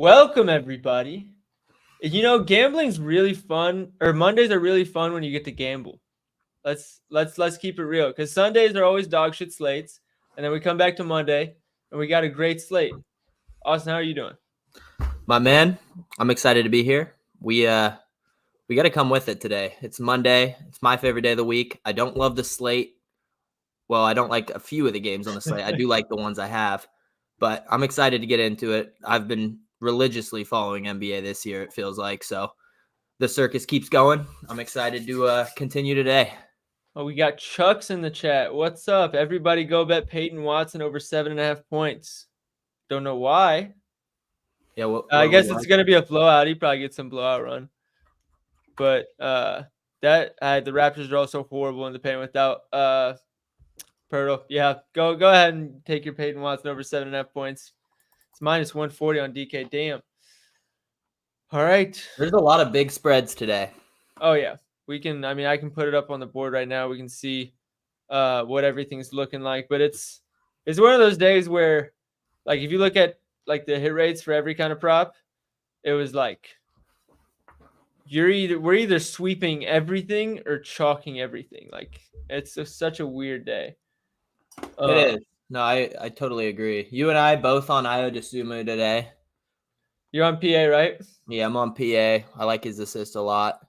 Welcome everybody. Gambling's really fun, or Mondays are really fun when you get to gamble. Let's keep it real, because Sundays are always dog shit slates, and then we come back to Monday and we got a great slate. Austin, how are you doing? My man, I'm excited to be here. We got to come with it today. It's Monday. It's my favorite day of the week. I don't love the slate. Well, I don't like a few of the games on the slate. I do like the ones I have, but I'm excited to get into it. I've been religiously following NBA this year, it feels like. So the circus keeps going. I'm excited to continue today. Oh, we got Chucks in the chat. What's up? Everybody go bet Peyton Watson over 7.5 points. Don't know why. Yeah, I guess it's going to be a blowout. He probably gets some blowout run. But the Raptors are also horrible in the paint without Pirtle. Yeah, go ahead and take your Peyton Watson over 7.5 points. It's minus 140 on DK. Damn. All right. There's a lot of big spreads today. Oh yeah, I can put it up on the board right now. We can see what everything's looking like. But it's one of those days where, like, if you look at like the hit rates for every kind of prop, it was like we're either sweeping everything or chalking everything. Like, it's such a weird day. It is. No, I totally agree. You and I both on Io DeSumo today. You're on PA, right? Yeah, I'm on PA. I like his assist a lot.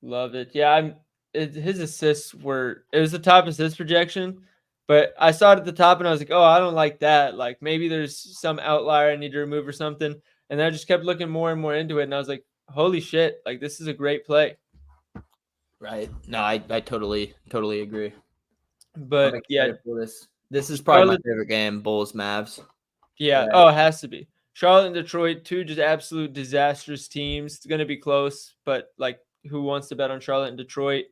Love it. Yeah, his assists it was the top assist projection, but I saw it at the top and I was like, oh, I don't like that. Like, maybe there's some outlier I need to remove or something. And then I just kept looking more and more into it, and I was like, holy shit, like, this is a great play. Right. No, I totally agree. But yeah, this is probably my favorite game, Bulls Mavs. Yeah. Right. Oh, it has to be. Charlotte and Detroit, two just absolute disastrous teams. It's gonna be close, but like, who wants to bet on Charlotte and Detroit?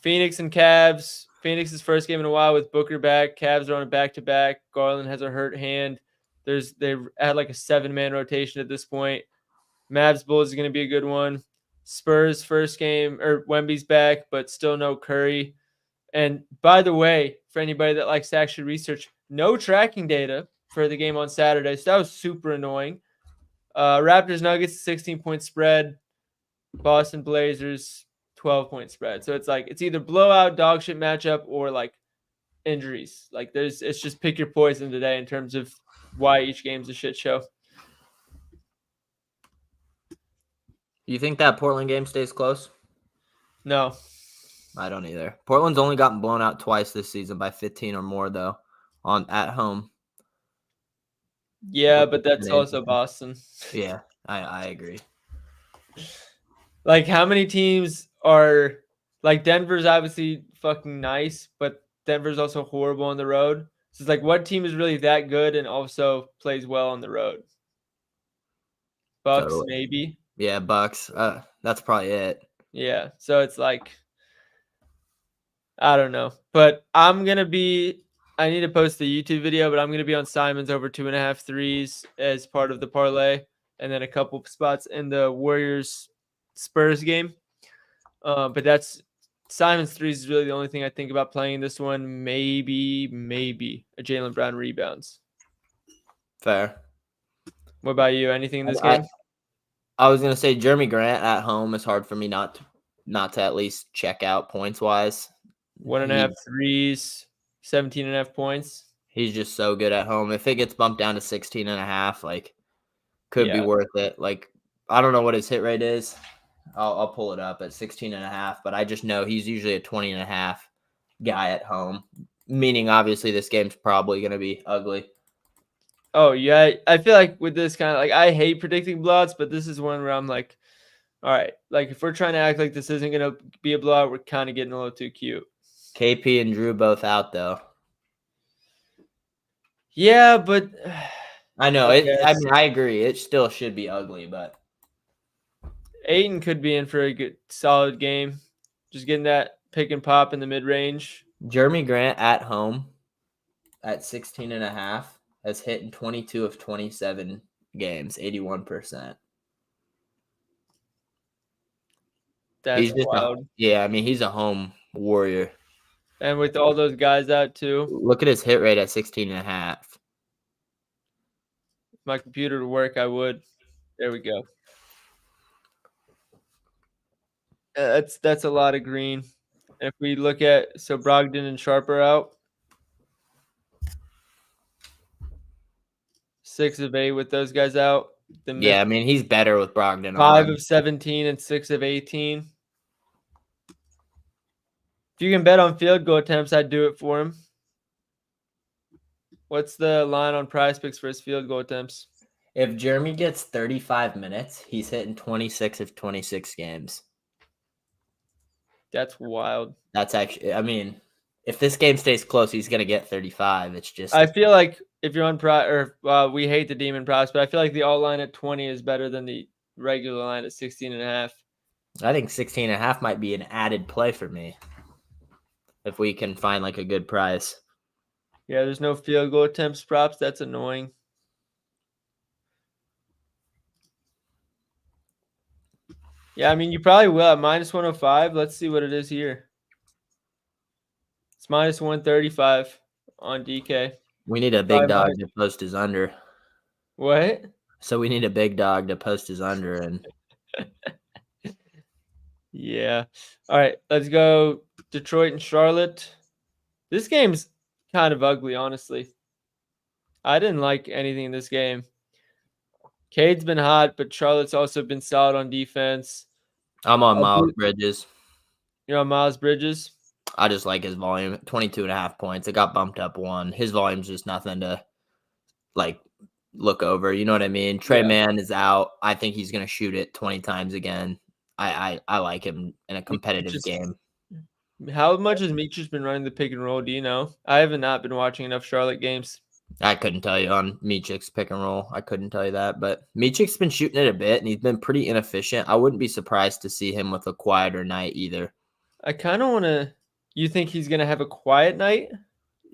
Phoenix and Cavs. Phoenix's first game in a while with Booker back. Cavs are on a back-to-back. Garland has a hurt hand. They've had like a 7-man rotation at this point. Mavs Bulls is going to be a good one. Spurs first game, or Wemby's back, but still no Curry. And by the way, for anybody that likes to actually research, no tracking data for the game on Saturday. So that was super annoying. Raptors Nuggets 16-point spread. Boston Blazers 12-point spread. So it's like, it's either blowout, dog shit matchup, or like injuries. Like, it's just pick your poison today in terms of why each game's a shit show. You think that Portland game stays close? No. I don't either. Portland's only gotten blown out twice this season by 15 or more, though, at home. Yeah, but that's also Boston. Yeah, I agree. Like, how many teams are like, Denver's obviously fucking nice, but Denver's also horrible on the road. So it's like, what team is really that good and also plays well on the road? Bucks, totally. Maybe. Yeah, Bucks. That's probably it. Yeah. So it's like, I don't know. But I need to post the YouTube video, but I'm going to be on Simons over 2.5 threes as part of the parlay, and then a couple spots in the Warriors Spurs game. But that's Simons threes is really the only thing I think about playing this one. Maybe a Jaylen Brown rebounds. Fair. What about you? Anything in this game? I was gonna say Jeremy Grant at home is hard for me not to at least check out points wise. 1.5 threes, 17.5 points. He's just so good at home. If it gets bumped down to 16.5, like, could be worth it. Like, I don't know what his hit rate is. I'll pull it up at 16.5, but I just know he's usually a 20.5 guy at home. Meaning, obviously, this game's probably going to be ugly. Oh, yeah. I feel like with this kind of, like, I hate predicting blowouts, but this is one where I'm like, all right, like, if we're trying to act like this isn't going to be a blowout, we're kind of getting a little too cute. KP and Drew both out, though. Yeah, but I know. I agree. It still should be ugly, but Ayton could be in for a good, solid game. Just getting that pick and pop in the mid-range. Jeremy Grant at home at 16.5 has hit in 22 of 27 games, 81%. That's wild. I mean, he's a home warrior. And with all those guys out too. Look at his hit rate at 16.5. my computer to work, I would. There we go. That's a lot of green. And if we look at Brogdon and Sharp are out. 6 of 8 with those guys out. Yeah, I mean, he's better with Brogdon 5 on. of 17 and 6 of 18. If you can bet on field goal attempts, I'd do it for him. What's the line on PrizePicks for his field goal attempts? If Jeremy gets 35 minutes, he's hitting 26 of 26 games. That's wild. That's actually, I mean, if this game stays close, he's going to get 35. It's just, I feel like if you're on we hate the Demon Prize, but I feel like the alt line at 20 is better than the regular line at 16.5. I think 16.5 might be an added play for me if we can find like a good price. Yeah, there's no field goal attempts props. That's annoying. Yeah, I mean, you probably will at minus 105. Let's see what it is here. It's minus 135 on DK. We need a big dog to post his under. What? So we need a big dog to post his under. And yeah. All right, let's go Detroit and Charlotte. This game's kind of ugly, honestly. I didn't like anything in this game. Cade's been hot, but Charlotte's also been solid on defense. I'm on Miles Bridges. You're on Miles Bridges? I just like his volume. 22.5 points. It got bumped up 1. His volume's just nothing to like look over. You know what I mean? Trey Mann is out. I think he's going to shoot it 20 times again. I like him in a competitive game. How much has Micic been running the pick and roll? Do you know? I have not been watching enough Charlotte games. I couldn't tell you on Micic's pick and roll. I couldn't tell you that. But Micic's been shooting it a bit, and he's been pretty inefficient. I wouldn't be surprised to see him with a quieter night either. I kind of want to – you think he's going to have a quiet night?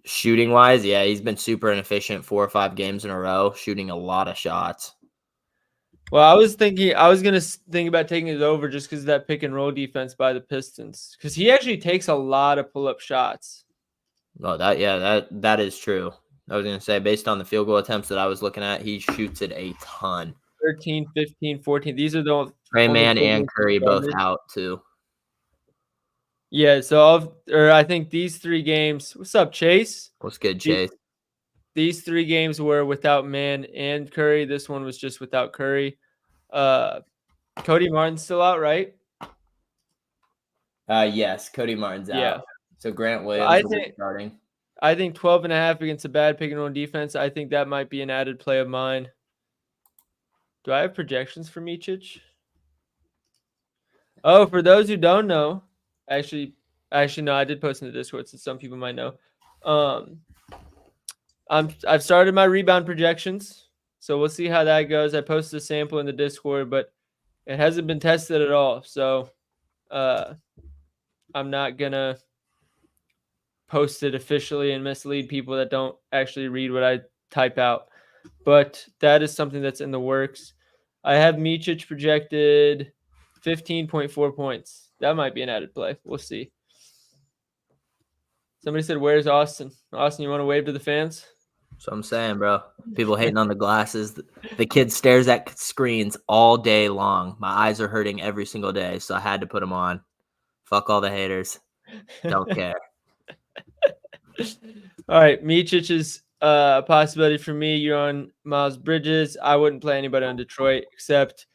Shooting-wise, yeah, he's been super inefficient 4 or 5 games in a row, shooting a lot of shots. Well, I was going to think about taking it over just because of that pick and roll defense by the Pistons. Because he actually takes a lot of pull-up shots. Oh, that is true. I was going to say, based on the field goal attempts that I was looking at, he shoots it a ton. 13, 15, 14. These are the Trey Mann and Curry both out, too. Yeah, so I think these 3 games. What's up, Chase? What's good, Chase? These 3 games were without Mann and Curry. This one was just without Curry. Cody Martin's still out, right? Yes, Cody Martin's out. So Grant Williams will be starting. I think 12.5 against a bad pick and roll defense. I think that might be an added play of mine. Do I have projections for Micic? Oh, for those who don't know, actually no, I did post in the Discord, so some people might know. I've started my rebound projections, so we'll see how that goes. I posted a sample in the Discord, but it hasn't been tested at all, so I'm not gonna post it officially and mislead people that don't actually read what I type out. But that is something that's in the works. I have Micic projected 15.4 points. That might be an added play. We'll see. Somebody said, where's Austin? Austin, you want to wave to the fans? That's what I'm saying, bro. People hating on the glasses. The kid stares at screens all day long. My eyes are hurting every single day, so I had to put them on. Fuck all the haters. Don't care. All right, Micic is a possibility for me. You're on Miles Bridges. I wouldn't play anybody on Detroit except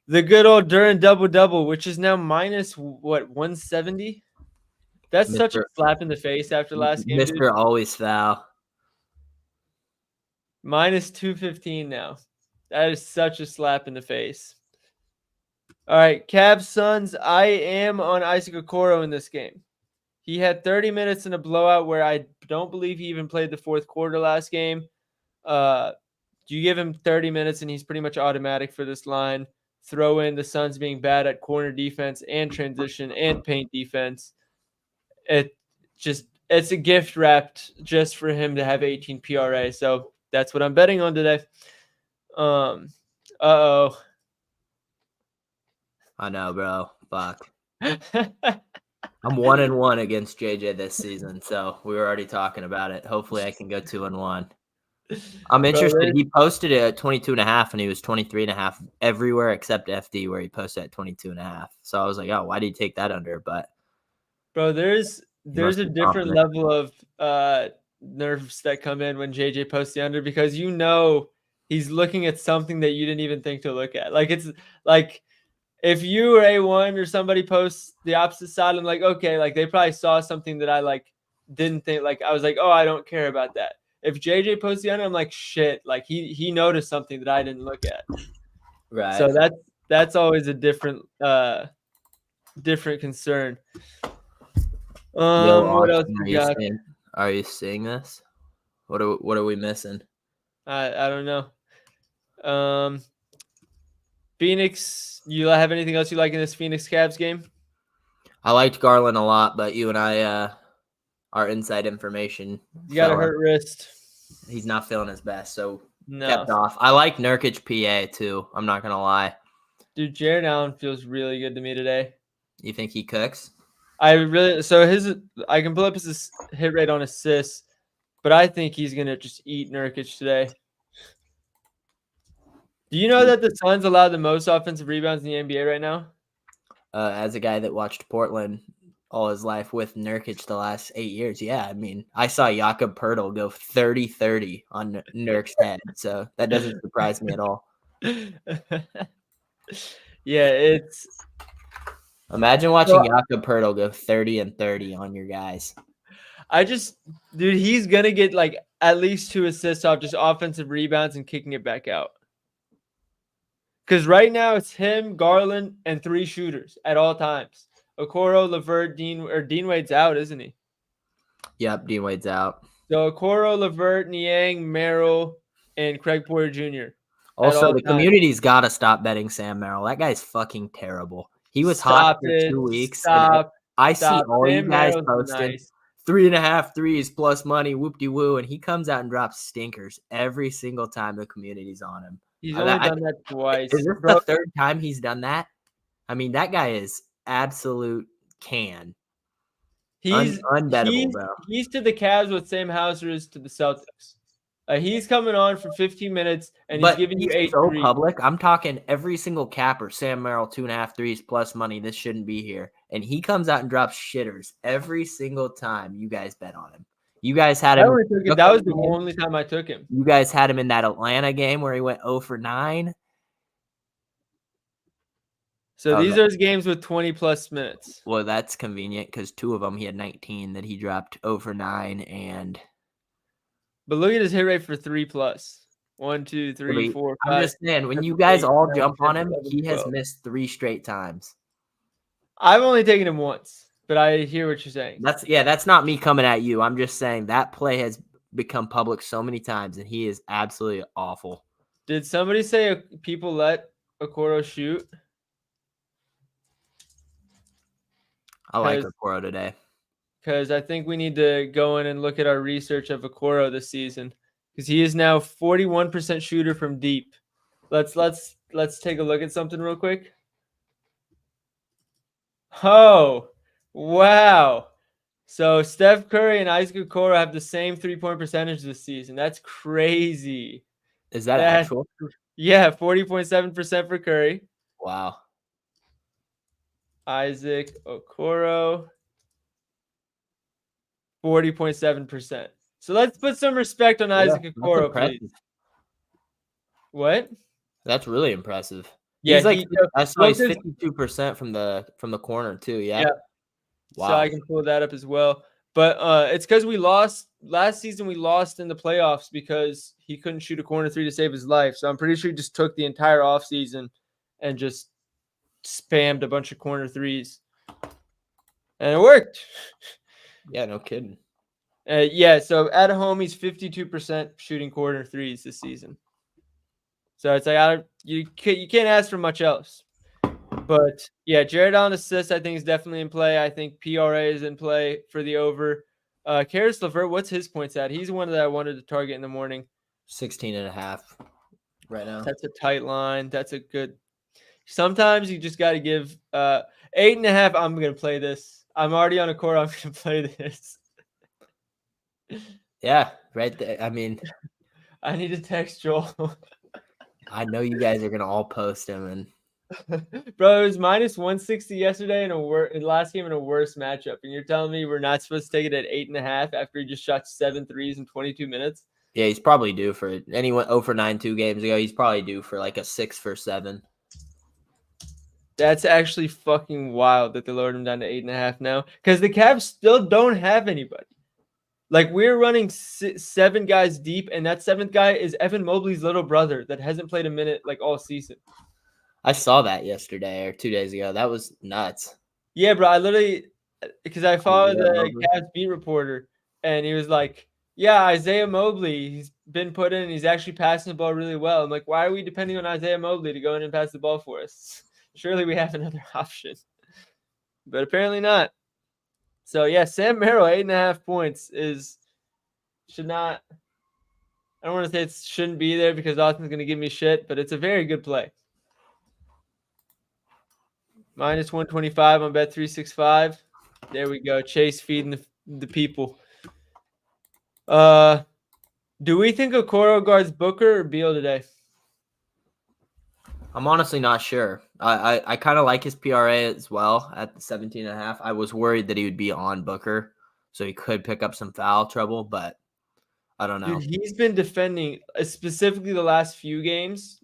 the good old Duren double-double, which is now minus, 170? That's such a slap in the face after last game. Mr. Always Foul. Minus 215 now. That is such a slap in the face. All right, Cavs Suns. I am on Isaac Okoro in this game. He had 30 minutes in a blowout where I don't believe he even played the fourth quarter last game. You give him 30 minutes and he's pretty much automatic for this line. Throw in the Suns being bad at corner defense and transition and paint defense. It's a gift wrapped just for him to have 18 PRA. So that's what I'm betting on today. Uh-oh. I know, bro. Fuck. I'm 1-1 against JJ this season, so we were already talking about it. Hopefully I can go 2-1. I'm Bro, interested. He posted it at 22.5 and he was 23.5 everywhere except FD where he posted at 22.5. So I was like, oh, why did he take that under? But there's must a be different confident. level of nerves that come in when JJ posts the under because he's looking at something that you didn't even think to look at. Like it's like if you or A1 or somebody posts the opposite side, I'm like, okay, like they probably saw something that I like didn't think. Like I was like, oh, I don't care about that. If JJ posts the under, I'm like, shit, like he noticed something that I didn't look at. Right. So that's always a different concern. Yo, What else Austin, we got? are you seeing this? What are we missing? I don't know. Phoenix, you have anything else you like in this Phoenix Cavs game? I liked Garland a lot, but you and I our inside information. You got a hurt wrist. He's not feeling his best, so No. kept off. I like Nurkic PA too. I'm not gonna lie. Dude, Jared Allen feels really good to me today. You think he cooks? I can pull up his hit rate on assists, but I think he's gonna just eat Nurkic today. Do you know that the Suns allow the most offensive rebounds in the NBA right now? As a guy that watched Portland all his life with Nurkic the last 8 years, yeah, I mean, I saw Jakob Poeltl go 30-30 on Nurk's head, so that doesn't surprise me at all. Yeah, it's. Imagine watching Jakob Poeltl go 30-30 on your guys. Dude, he's gonna get like at least 2 assists off just offensive rebounds and kicking it back out. Because right now it's him, Garland, and 3 shooters at all times. Okoro, LeVert, Dean Wade's out, isn't he? Yep, Dean Wade's out. So Okoro, LeVert, Niang, Merrill, and Craig Porter Jr. Also, the community's got to stop betting Sam Merrill. That guy's fucking terrible. He was hot for 2 weeks. I see all you guys posting 3.5 threes plus money, whoop-de-woo, and he comes out and drops stinkers every single time the community's on him. He's only done that twice. Is this the third time he's done that? I mean, that guy is absolute can. He's unbettable, bro. He's to the Cavs what Sam Hauser is to the Celtics. He's coming on for 15 minutes and he's giving you 8 so public. I'm talking every single capper. Sam Merrill, 2.5 threes plus money. This shouldn't be here. And he comes out and drops shitters every single time you guys bet on him. You guys had him. That was the only time I took him. You guys had him in that Atlanta game where he went 0 for 9. So these are his games with 20-plus minutes. Well, that's convenient because 2 of them he had 19 that he dropped 0 for 9 and. But look at his hit rate for 3+. 1, 2, 3, 4, 5. I'm just saying, when you guys all jump on him, he has missed 3 straight times. I've only taken him once, but I hear what you're saying. That's not me coming at you. I'm just saying that play has become public so many times, and he is absolutely awful. Did somebody say people let Okoro shoot? I like Okoro today. Because I think we need to go in and look at our research of Okoro this season. Because he is now 41% shooter from deep. Let's take a look at something real quick. Oh, wow. So Steph Curry and Isaac Okoro have the same 3-point percentage this season. That's crazy. Is that actual? Yeah, 40.7% for Curry. Wow. Isaac Okoro, 40.7%. So let's put some respect on Isaac Okoro, please. What? That's really impressive. Yeah, I saw he's 52% from the corner too. Yeah. Wow. So I can pull that up as well. But it's because we lost last season. We lost in the playoffs because he couldn't shoot a corner 3 to save his life. So I'm pretty sure he just took the entire offseason and just spammed a bunch of corner 3s, and it worked. Yeah, no kidding. So at home he's 52% shooting corner 3s this season. So it's like you can't ask for much else. But yeah, Jared Allen assists I think is definitely in play. I think PRA is in play for the over. Caris LeVert, what's his points at? He's one that I wanted to target in the morning. 16.5 right now. That's a tight line. That's a good. Sometimes you just got to give 8.5. I'm going to play this. I'm already on a court. I'm going to play this. Yeah, right there. I mean, I need to text Joel. I know you guys are gonna all post him, and Bro, it was minus 160 yesterday in last game in a worse matchup. And you're telling me we're not supposed to take it at 8.5 after he just shot 7 threes in 22 minutes? yeah, he's probably due for it. Anyone 0 for 9 2 games ago, he's probably due for like a 6 for 7. That's actually fucking wild that they lowered him down to 8.5 now. Because the Cavs still don't have anybody. Like, we're running 7 guys deep, and that 7th guy is Evan Mobley's little brother that hasn't played a minute like all season. I saw that yesterday or 2 days ago. That was nuts. Yeah, bro. I literally, because I followed Isaiah the Mobley? Cavs beat reporter, and he was like, "Yeah, Isaiah Mobley, he's been put in. He's actually passing the ball really well." I'm like, "Why are we depending on Isaiah Mobley to go in and pass the ball for us? Surely we have another option." But apparently not. So yeah, Sam Merrill 8.5 points should not. I don't want to say it shouldn't be there because Austin's going to give me shit, but it's a very good play. Minus 125 on Bet365. There we go. Chase feeding the people. Do we think Okoro guards Booker or Beal today? I'm honestly not sure. I kind of like his PRA as well at the 17.5. I was worried that he would be on Booker, so he could pick up some foul trouble, but I don't know. Dude, he's been defending specifically the last few games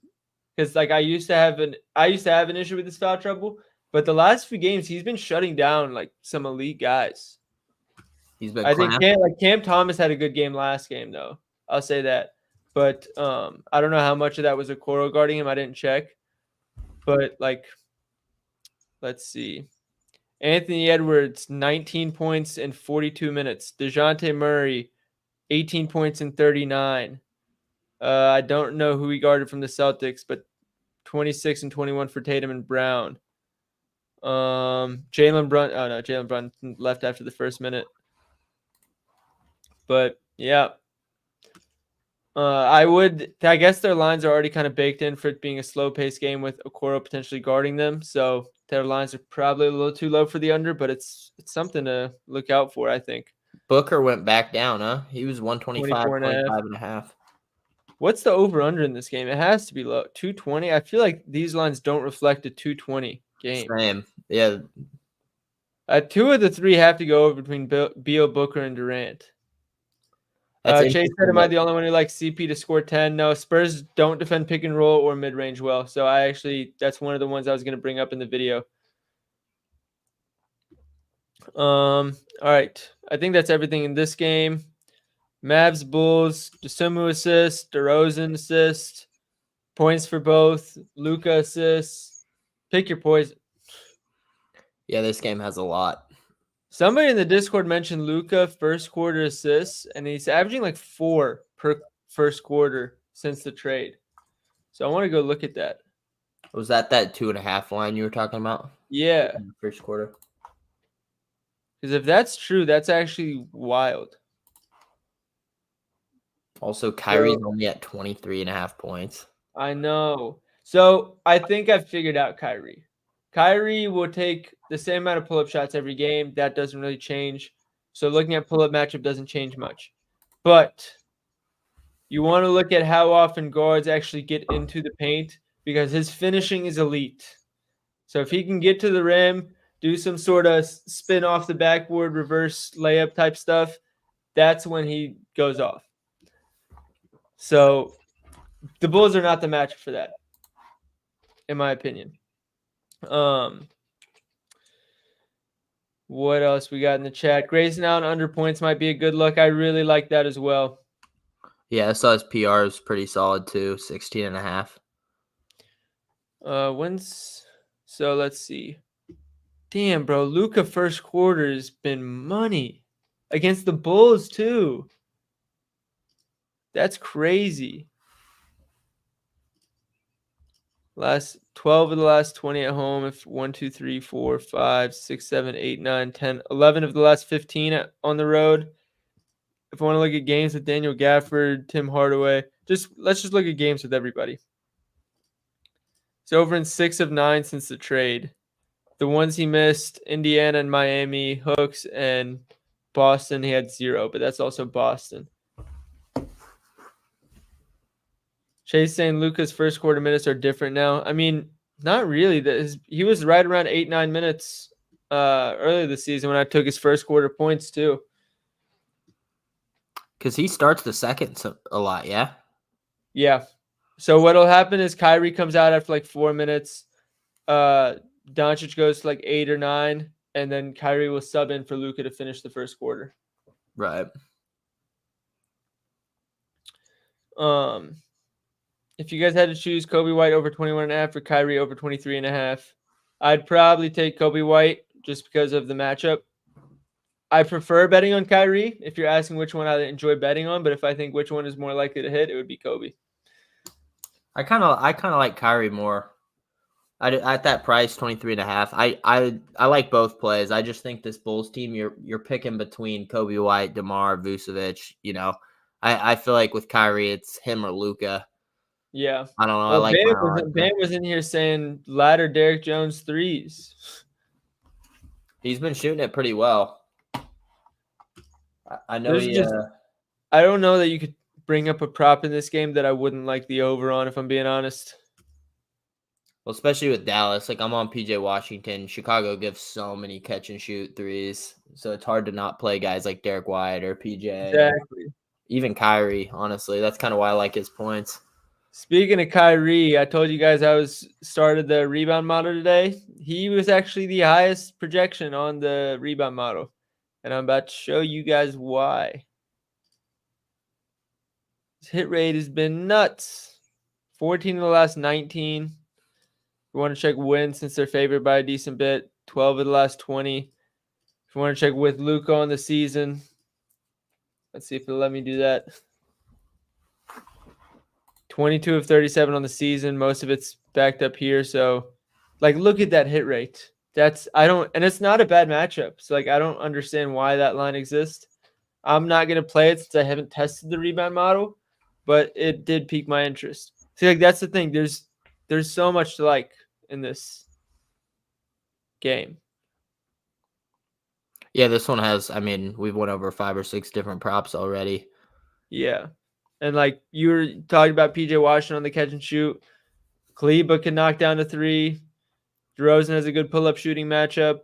because like I used to have an issue with his foul trouble, but the last few games he's been shutting down like some elite guys. He's been I think clamped. Cam Thomas had a good game last game though. I'll say that. But I don't know how much of that was Okoro guarding him. I didn't check. But like, let's see. Anthony Edwards, 19 points in 42 minutes. DeJounte Murray, 18 points in 39. I don't know who he guarded from the Celtics, but 26 and 21 for Tatum and Brown. Jalen Brunson left after the first minute. But yeah. I guess their lines are already kind of baked in for it being a slow-paced game with Okoro potentially guarding them. So their lines are probably a little too low for the under, but it's something to look out for, I think. Booker went back down, huh? He was 125, 25.5. What's the over-under in this game? It has to be low. 220. I feel like these lines don't reflect a 220 game. Same. Yeah. 2 of the 3 have to go over between Beal, Booker, and Durant. Chase said, am I the only one who likes CP to score 10? No, Spurs don't defend pick and roll or mid-range well. So that's one of the ones I was going to bring up in the video. All right. I think that's everything in this game. Mavs, Bulls, Dosunmu assist, DeRozan assist, points for both, Luka assists. Pick your poison. Yeah, this game has a lot. Somebody in the Discord mentioned Luka first quarter assists, and he's averaging like 4 per first quarter since the trade. So I want to go look at that. Was that 2.5 line you were talking about? Yeah. In the first quarter. Because if that's true, that's actually wild. Also, Kyrie's only at 23.5 points. I know. So I think I've figured out Kyrie. Kyrie will take the same amount of pull-up shots every game. That doesn't really change. So looking at pull-up matchup doesn't change much. But you want to look at how often guards actually get into the paint because his finishing is elite. So if he can get to the rim, do some sort of spin off the backboard, reverse layup type stuff, that's when he goes off. So the Bulls are not the match for that, in my opinion. What else we got in the chat? Grayson Allen under points might be a good look. I really like that as well. Yeah, I saw his PR is pretty solid too, 16.5. So let's see. Damn, bro, Luka first quarter has been money against the Bulls too. That's crazy. Last 12 of the last 20 at home. If 1, 2, 3, 4, 5, 6, 7, 8, 9, 10, 11 of the last 15 on the road. If I want to look at games with Daniel Gafford, Tim Hardaway, let's just look at games with everybody. It's over in 6 of 9 since the trade. The ones he missed, Indiana and Miami, Hooks, and Boston, he had 0, but that's also Boston. Chase saying Luka's first quarter minutes are different now. I mean, not really. He was right around 8-9 minutes earlier this season when I took his first quarter points too. Because he starts the second a lot, yeah? Yeah. So what'll happen is Kyrie comes out after like 4 minutes. Doncic goes to like 8 or 9, and then Kyrie will sub in for Luka to finish the first quarter. Right. If you guys had to choose Kobe White over 21.5 or Kyrie over 23.5, I'd probably take Kobe White just because of the matchup. I prefer betting on Kyrie if you're asking which one I enjoy betting on, but if I think which one is more likely to hit, it would be Kobe. I kind of like Kyrie more. At that price, 23.5. I like both plays. I just think this Bulls team, you're picking between Kobe White, DeMar, Vucevic. You know, I feel like with Kyrie, it's him or Luka. Yeah. I don't know. Well, Bam was in here saying ladder Derrick Jones threes. He's been shooting it pretty well. I know I don't know that you could bring up a prop in this game that I wouldn't like the over on, if I'm being honest. Well, especially with Dallas. Like, I'm on PJ Washington. Chicago gives so many catch and shoot threes. So it's hard to not play guys like Derek White or PJ. Exactly. Even Kyrie, honestly. That's kind of why I like his points. Speaking of Kyrie, I told you guys I started the rebound model today. He was actually the highest projection on the rebound model. And I'm about to show you guys why. His hit rate has been nuts. 14 of the last 19. If you want to check wins, since they're favored by a decent bit, 12 of the last 20. If you want to check with Luka on the season, let's see if it'll let me do that. 22 of 37 on the season. Most of it's backed up here. So, like, look at that hit rate. And it's not a bad matchup. So, like, I don't understand why that line exists. I'm not going to play it since I haven't tested the rebound model, but it did pique my interest. See, like, that's the thing. There's so much to like in this game. Yeah, this one has, I mean, we've went over 5 or 6 different props already. Yeah. And like you were talking about PJ Washington on the catch and shoot. Kleba can knock down a 3. DeRozan has a good pull-up shooting matchup.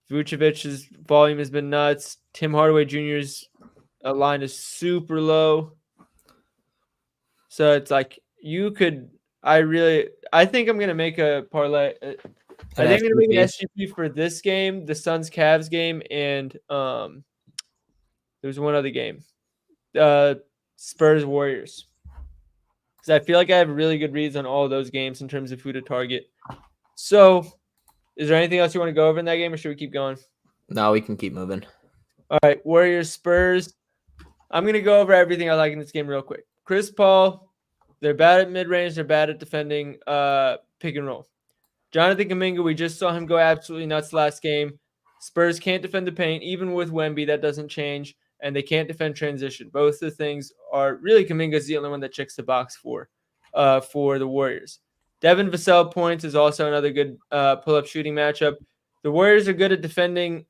Vucevic's volume has been nuts. Tim Hardaway Jr.'s line is super low. So it's like I think I'm going to make a parlay. I think I'm going to make an SGP for this game, the Suns-Cavs game, and there's one other game. Spurs-Warriors. Because I feel like I have really good reads on all of those games in terms of who to target. So, is there anything else you want to go over in that game, or should we keep going? No, we can keep moving. All right, Warriors-Spurs. I'm going to go over everything I like in this game real quick. Chris Paul, they're bad at mid-range. They're bad at defending pick and roll. Jonathan Kuminga, we just saw him go absolutely nuts last game. Spurs can't defend the paint. Even with Wemby, that doesn't change. And they can't defend transition. Both the things are really Kuminga's the only one that checks the box for the Warriors. Devin Vassell points is also another good pull-up shooting matchup. The Warriors are good at defending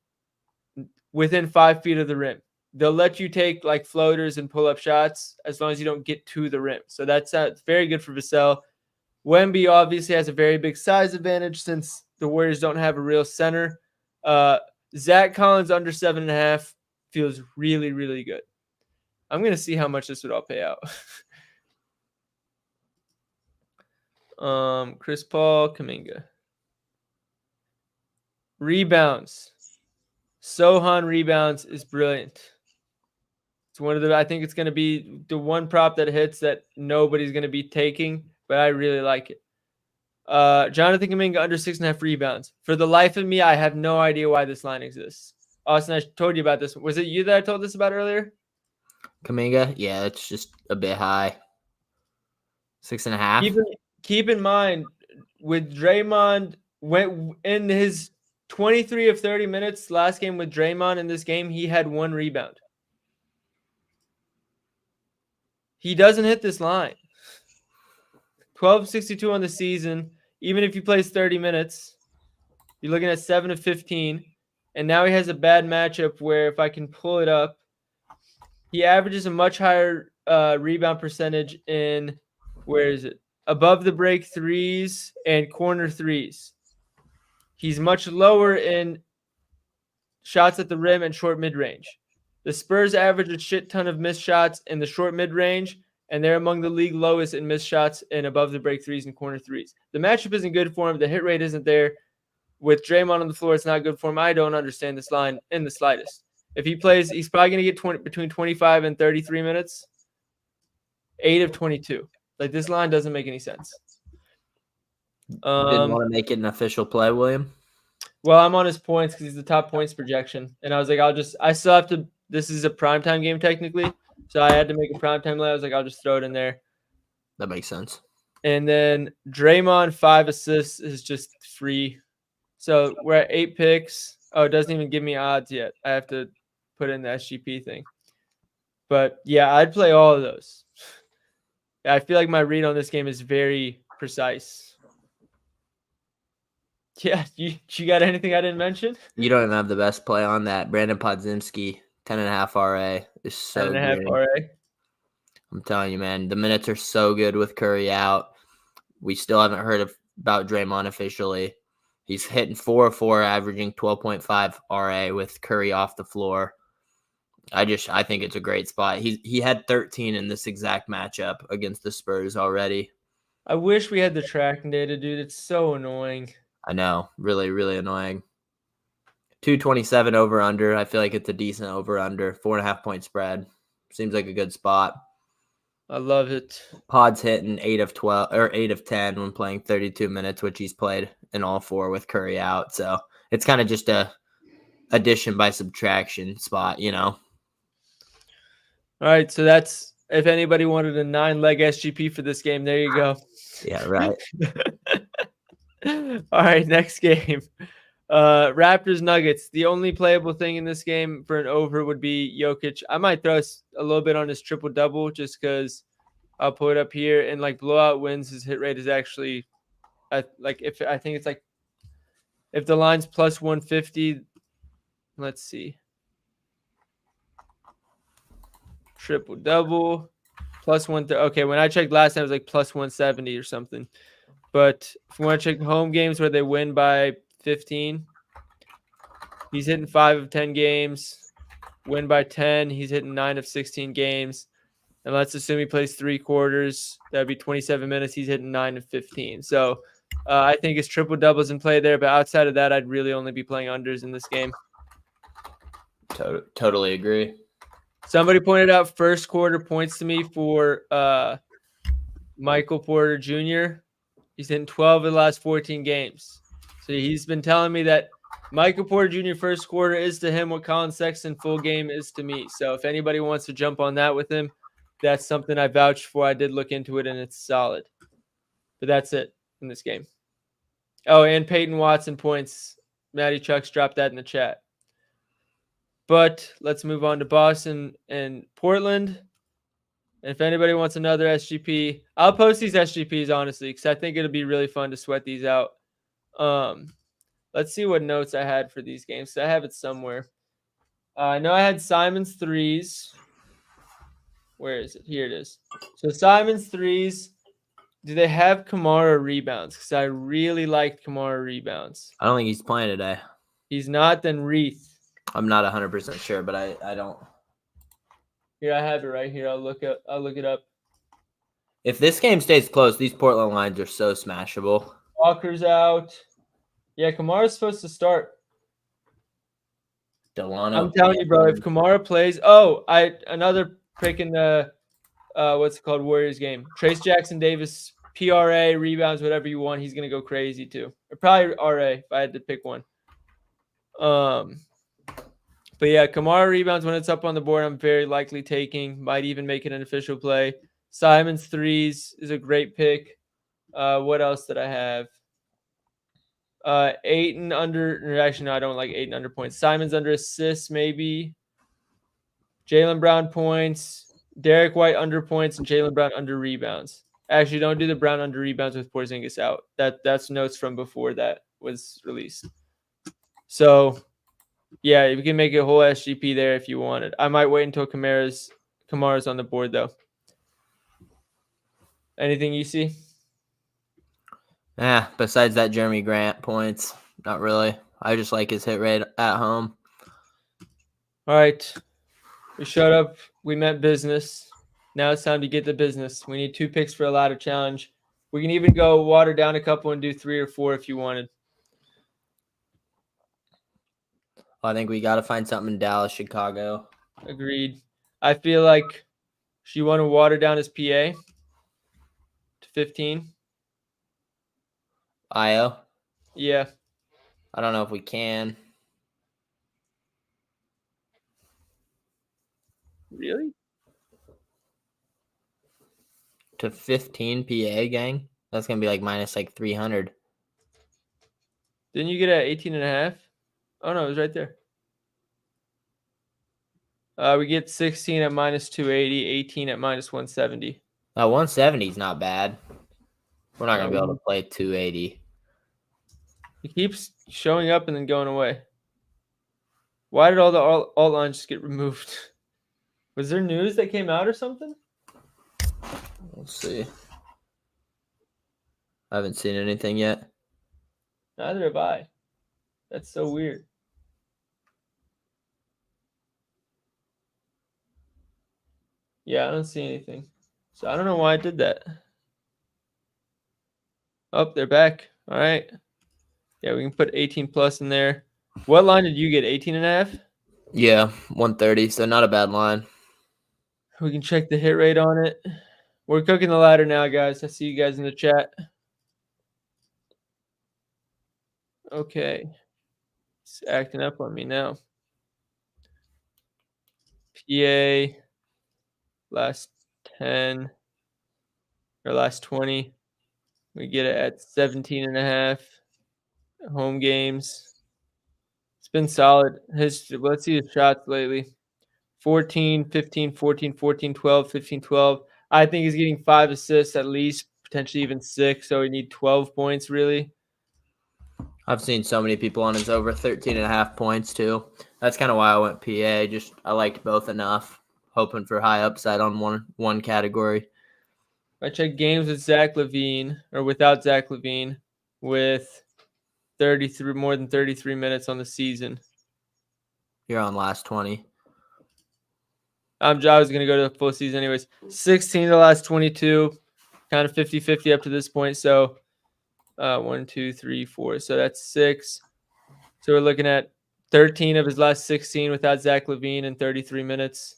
within 5 feet of the rim. They'll let you take like floaters and pull-up shots as long as you don't get to the rim. So that's very good for Vassell. Wemby obviously has a very big size advantage since the Warriors don't have a real center. Zach Collins under 7.5 feels really, really good. I'm going to see how much this would all pay out. Chris Paul, Kuminga. Rebounds. Sohan rebounds is brilliant. It's I think it's going to be the one prop that hits that nobody's going to be taking, but I really like it. Jonathan Kuminga under 6.5 rebounds. For the life of me, I have no idea why this line exists. Austin, I told you about this. Was it you that I told this about earlier? Kuminga? Yeah, it's just a bit high. 6.5. Keep in mind, with Draymond, went in his 23 of 30 minutes last game with Draymond in this game, he had 1 rebound. He doesn't hit this line. 12.62 on the season. Even if he plays 30 minutes, you're looking at 7 of 15. And now he has a bad matchup where if I can pull it up, he averages a much higher rebound percentage in, where is it? Above the break threes and corner threes. He's much lower in shots at the rim and short mid-range. The Spurs average a shit ton of missed shots in the short mid-range, and they're among the league lowest in missed shots and above the break threes and corner threes. The matchup isn't good for him. The hit rate isn't there. With Draymond on the floor, it's not good for him. I don't understand this line in the slightest. If he plays, he's probably going to get between 25 and 33 minutes. 8 of 22. Like, this line doesn't make any sense. Didn't want to make it an official play, William? Well, I'm on his points because he's the top points projection. And I was like, I still have to, this is a primetime game technically. So I had to make a primetime lay. I was like, I'll just throw it in there. That makes sense. And then Draymond, 5 assists is just free. So we're at 8 picks. Oh, it doesn't even give me odds yet. I have to put in the SGP thing. But yeah, I'd play all of those. I feel like my read on this game is very precise. Yeah, you got anything I didn't mention? You don't even have the best play on that. Brandon Podziemski, 10.5 RA is so 10.5 good. RA. I'm telling you, man, the minutes are so good with Curry out. We still haven't heard about Draymond officially. He's hitting 4 of 4, averaging 12.5 RA with Curry off the floor. I think it's a great spot. He had 13 in this exact matchup against the Spurs already. I wish we had the tracking data, dude. It's so annoying. I know, really, really annoying. 227 over under. I feel like it's a decent over under. 4.5 point spread. Seems like a good spot. I love it. Pod's hitting 8 of 12 or 8 of 10 when playing 32 minutes, which he's played in all 4 with Curry out. So it's kind of just a addition by subtraction spot, you know. All right, so that's, if anybody wanted a 9-leg SGP for this game, there you go. Yeah, right. All right, next game. Raptors Nuggets. The only playable thing in this game for an over would be Jokic. I might throw a little bit on his triple double just because I'll pull it up here, and like blowout wins, his hit rate is actually if the line's plus 150. Let's see. Triple double plus 1. Okay, when I checked last time, it was like plus 170 or something. But if you want to check home games where they win by 15, he's hitting 5 of 10 games. Win by 10, he's hitting 9 of 16 games. And let's assume he plays 3 quarters. That'd be 27 minutes. He's hitting 9 of 15. So I think his triple doubles in play there. But outside of that, I'd really only be playing unders in this game. Totally agree. Somebody pointed out first quarter points to me for Michael Porter Jr. He's hitting 12 of the last 14 games. So he's been telling me that Michael Porter Jr. first quarter is to him what Colin Sexton full game is to me. So if anybody wants to jump on that with him, that's something I vouched for. I did look into it, and it's solid. But that's it in this game. Oh, and Peyton Watson points. Matty Chucks dropped that in the chat. But let's move on to Boston and Portland. And if anybody wants another SGP, I'll post these SGPs, honestly, because I think it'll be really fun to sweat these out. Let's see what notes I had for these games. So I have it somewhere. I know I had Simon's threes. Where is it? Here it is. So Simon's threes. Do they have Kamara rebounds? Because I really liked Kamara rebounds. I don't think he's playing today. He's not, then Reith. I'm not 100% sure, but I don't. Here, I have it right here. I'll look it up. If this game stays close, these Portland lines are so smashable. Walker's out. Yeah, Kamara's supposed to start. Delano. I'm telling you, bro, if Kamara plays, another pick in the Warriors game. Trace Jackson Davis, PRA, rebounds, whatever you want. He's gonna go crazy too. Or probably RA if I had to pick one. But yeah, Kamara rebounds when it's up on the board, I'm very likely taking. Might even make it an official play. Simon's threes is a great pick. What else did I have? Ayton under. Actually, no, I don't like Ayton under points. Simon's under assists, maybe. Jaylen Brown points. Derek White under points and Jaylen Brown under rebounds. Actually, don't do the Brown under rebounds with Porzingis out. That's notes from before that was released. So, yeah, you can make a whole SGP there if you wanted. I might wait until Kamara's on the board, though. Anything you see? Yeah, besides that Jeremy Grant points, not really. I just like his hit rate at home. All right. We showed up. We met business. Now it's time to get the business. We need 2 picks for a ladder challenge. We can even go water down a couple and do 3 or 4 if you wanted. I think we got to find something in Dallas, Chicago. Agreed. I feel like she want to water down his PA to 15. Io. Yeah. I don't know if we can. Really? To 15 PA, gang? That's going to be like minus like 300. Didn't you get at 18 and a half? Oh, no, it was right there. We get 16 at minus 280, 18 at minus 170. 170 is not bad. We're not going to be able to play 280. He keeps showing up and then going away. Why did all the alt lines just get removed? Was there news that came out or something? Let's see. I haven't seen anything yet. Neither have I. That's so weird. Yeah, I don't see anything. So I don't know why I did that. Oh, they're back. All right. Yeah, we can put 18 plus in there. What line did you get? 18 and a half? Yeah, 130. So not a bad line. We can check the hit rate on it. We're cooking the ladder now, guys. I see you guys in the chat. Okay. It's acting up on me now. PA, last 10 or last 20. We get it at 17 and a half. Home games. It's been solid. Let's see his shots lately. 14, 15, 14, 14, 12, 15, 12. I think he's getting 5 assists at least, potentially even 6. So we need 12 points, really. I've seen so many people on his over 13 and a half points, too. That's kind of why I went PA. Just I liked both enough, hoping for high upside on one category. I checked games with Zach LaVine, or without Zach LaVine, with 33 more than 33 minutes on the season. You're on last 20. I was going to go to the full season anyways. 16 of the last 22, kind of 50-50 up to this point. So 1, 2, 3, 4. So that's 6. So we're looking at 13 of his last 16 without Zach LaVine in 33 minutes.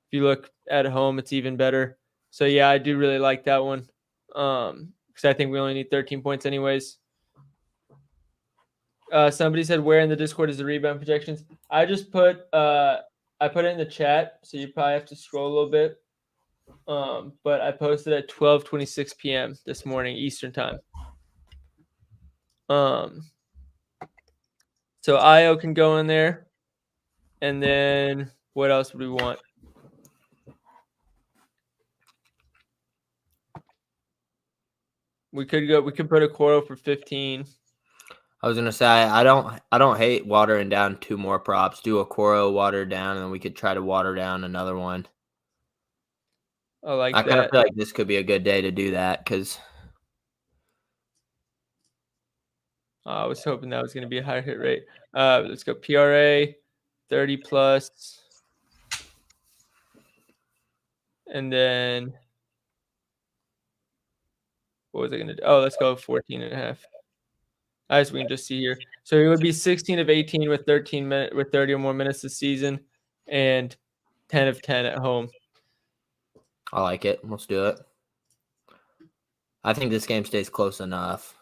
If you look at home, it's even better. So yeah, I do really like that one. Because I think we only need 13 points anyways. Somebody said, where in the Discord is the rebound projections? I just put I put it in the chat, so you probably have to scroll a little bit. But I posted at 12:26 p.m. this morning Eastern time. So Io can go in there, and then what else would we want? We could put a Okoro for 15. I was gonna say I don't hate watering down 2 more props. Do Okoro, water down, and then we could try to water down another one. I like I kind of that. feel like this could be a good day to do that because I was hoping that was going to be a higher hit rate. Let's go PRA 30 plus. And then what was I going to do? Oh, let's go 14 and a half. As we can just see here. So it would be 16 of 18 with 30 or more minutes this season, and 10 of 10 at home. I like it. Let's do it. I think this game stays close enough.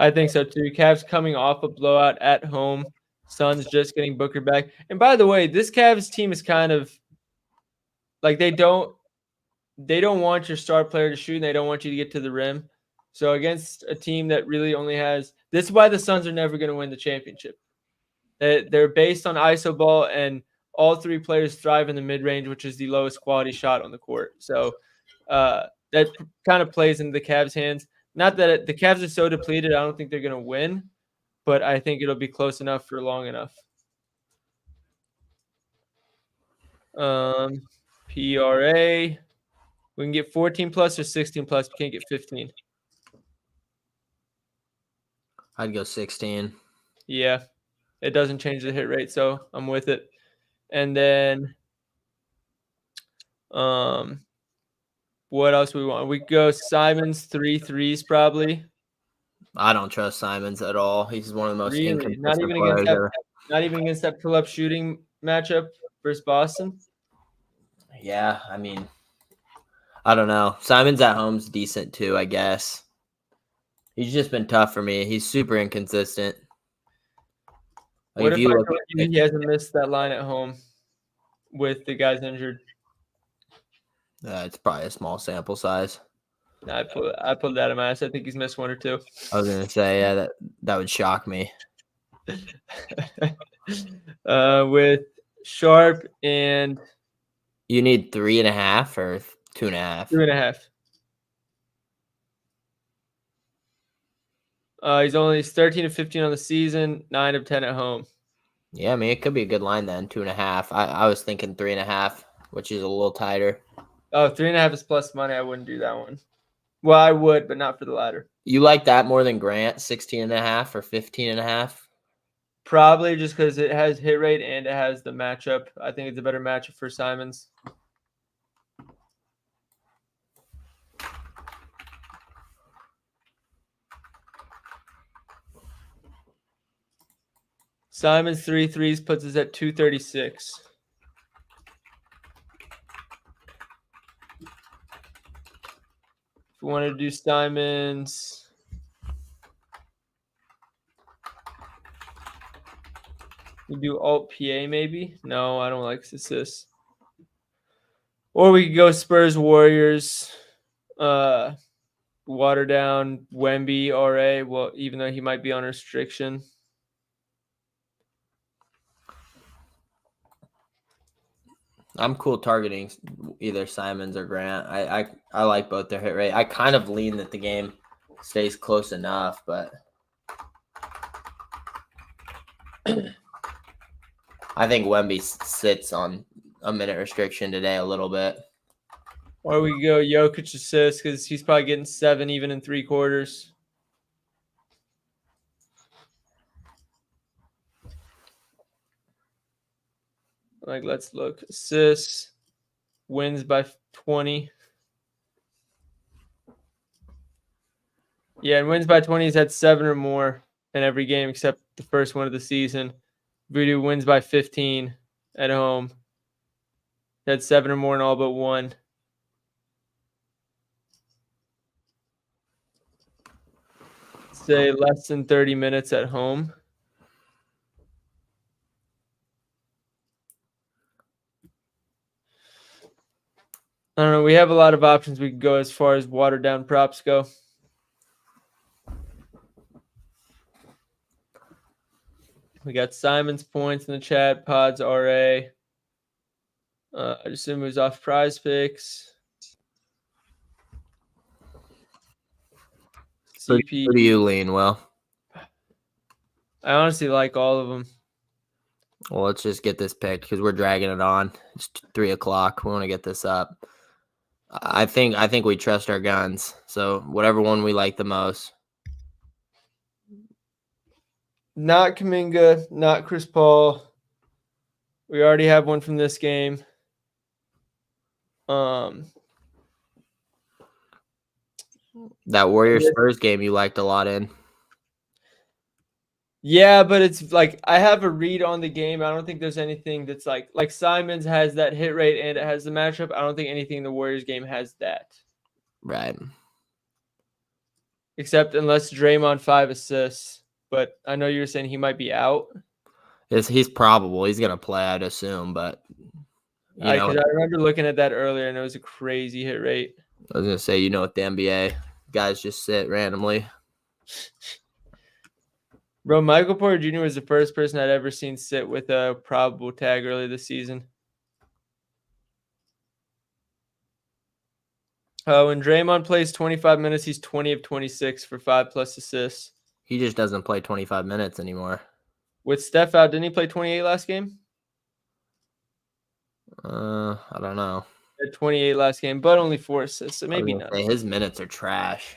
I think so too. Cavs coming off a blowout at home. Suns just getting Booker back. And by the way, this Cavs team is kind of like they don't want your star player to shoot, and they don't want you to get to the rim. So against a team that really only has – this is why the Suns are never going to win the championship. They're based on iso ball, and all 3 players thrive in the mid-range, which is the lowest quality shot on the court. So that kind of plays into the Cavs' hands. Not that the Cavs are so depleted, I don't think they're going to win, but I think it'll be close enough for long enough. PRA. We can get 14 plus or 16 plus. We can't get 15. I'd go 16. Yeah, it doesn't change the hit rate, so I'm with it. And then, what else we want? We go Simons 3 threes probably. I don't trust Simons at all. He's one of the most Really, inconsistent players ever. not even against that pull-up shooting matchup versus Boston. Yeah, I mean, I don't know. Simons at home's decent too, I guess. He's just been tough for me. He's super inconsistent. Like, What if if you I look told you he hasn't missed that line at home with the guys injured? it's probably a small sample size. I put that in my ass. I think he's missed one or two. I was gonna say, yeah, that would shock me. With Sharp and You need 3.5 or 2.5. 2.5. He's 13 of 15 on the season, 9 of 10 at home. Yeah, I mean, it could be a good line then. 2.5. I was thinking 3.5, which is a little tighter. Oh, 3.5 is plus money. I wouldn't do that one. Well, I would, but not for the ladder. You like that more than Grant, 16.5 or 15.5? Probably just because it has hit rate and it has the matchup. I think it's a better matchup for Simons. Simons 3 threes puts us at 236. If we want to do Simons, we do Alt PA maybe. No, I don't like assists. Or we could go Spurs Warriors. Water down Wemby RA. Well, even though he might be on restriction. I'm cool targeting either Simons or Grant. I like both their hit rate. I kind of lean that the game stays close enough, but I think Wemby sits on a minute restriction today a little bit. Or we go Jokic assist because he's probably getting 7 even in 3 quarters. Like, let's look. Assists, wins by 20. Yeah, and wins by 20. He's had 7 or more in every game except the first one of the season. Voodoo wins by 15 at home. He had 7 or more in all but one. Say less than 30 minutes at home. I don't know. We have a lot of options. We can go as far as watered down props go. We got Simon's points in the chat. Pods RA. I just moves off Prize Picks. CP. Who do you lean, Will? I honestly like all of them. Well, let's just get this picked because we're dragging it on. It's 3 o'clock. We want to get this up. I think we trust our guns. So whatever one we like the most. Not Kuminga, not Chris Paul. We already have one from this game. That Warriors Spurs game you liked a lot in. Yeah, but it's like I have a read on the game. I don't think there's anything that's like Simons has that hit rate and it has the matchup. I don't think anything in the Warriors game has that. Right. Except unless Draymond 5 assists. But I know you were saying he might be out. He's probable. He's going to play, I'd assume. But, I remember looking at that earlier and it was a crazy hit rate. I was going to say, with the NBA, guys just sit randomly. Bro, Michael Porter Jr. was the first person I'd ever seen sit with a probable tag early this season. When Draymond plays 25 minutes, he's 20 of 26 for 5+ assists. He just doesn't play 25 minutes anymore. With Steph out, didn't he play 28 last game? I don't know. Had 28 last game, but only 4 assists, so maybe not. His minutes are trash.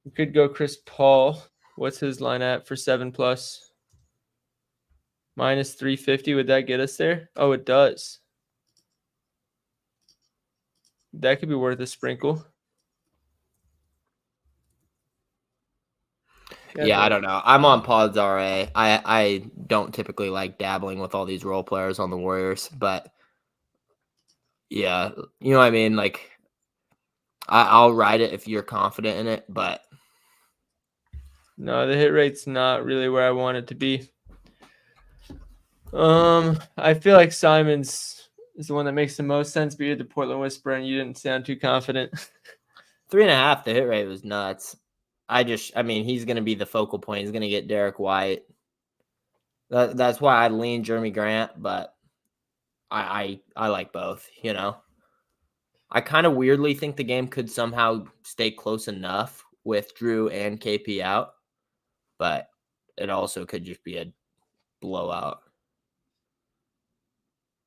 We could go Chris Paul. What's his line at for 7+? Minus 350. Would that get us there? Oh, it does. That could be worth a sprinkle. Yeah, I don't know. I'm on Pods RA. I don't typically like dabbling with all these role players on the Warriors, but yeah, you know what I mean? Like, I'll ride it if you're confident in it, but no, the hit rate's not really where I want it to be. I feel like Simons is the one that makes the most sense, but you're the Portland Whisperer and you didn't sound too confident. 3.5, the hit rate was nuts. I mean, he's going to be the focal point. He's going to get Derek White. That's why I lean Jeremy Grant, but I like both, you know. I kind of weirdly think the game could somehow stay close enough with Drew and KP out, but it also could just be a blowout.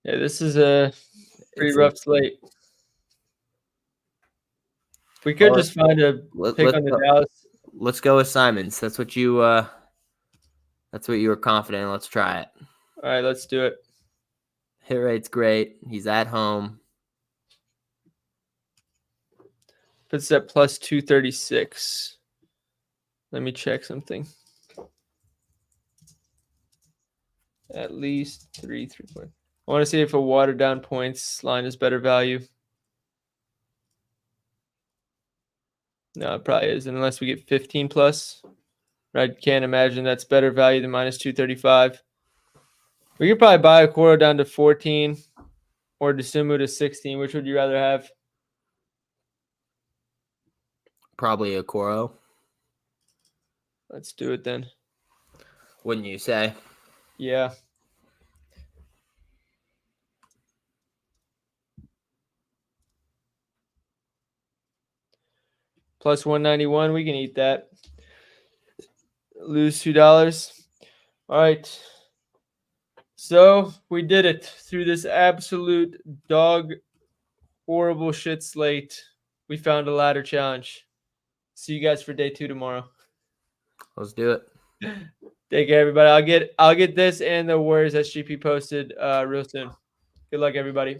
Yeah, this is a pretty rough slate. We could just find a pick on the Dallas. Let's go with Simons. That's what you were confident in. Let's try it. All right, let's do it. Hit rate's great. He's at home. Puts at plus 236. Let me check something. At least 3 points. I want to see if a watered down points line is better value. No, it probably isn't unless we get 15+. I can't imagine that's better value than minus 235. We could probably buy Okoro down to 14 or Dosunmu to 16. Which would you rather have? Probably Okoro. Let's do it then. Wouldn't you say? Yeah. Plus 191. We can eat that. Lose $2. All right. So we did it through this absolute dog horrible shit slate. We found a ladder challenge. See you guys for day 2 tomorrow. Let's do it. Take care, everybody. I'll get this and the Warriors SGP posted real soon. Good luck, everybody.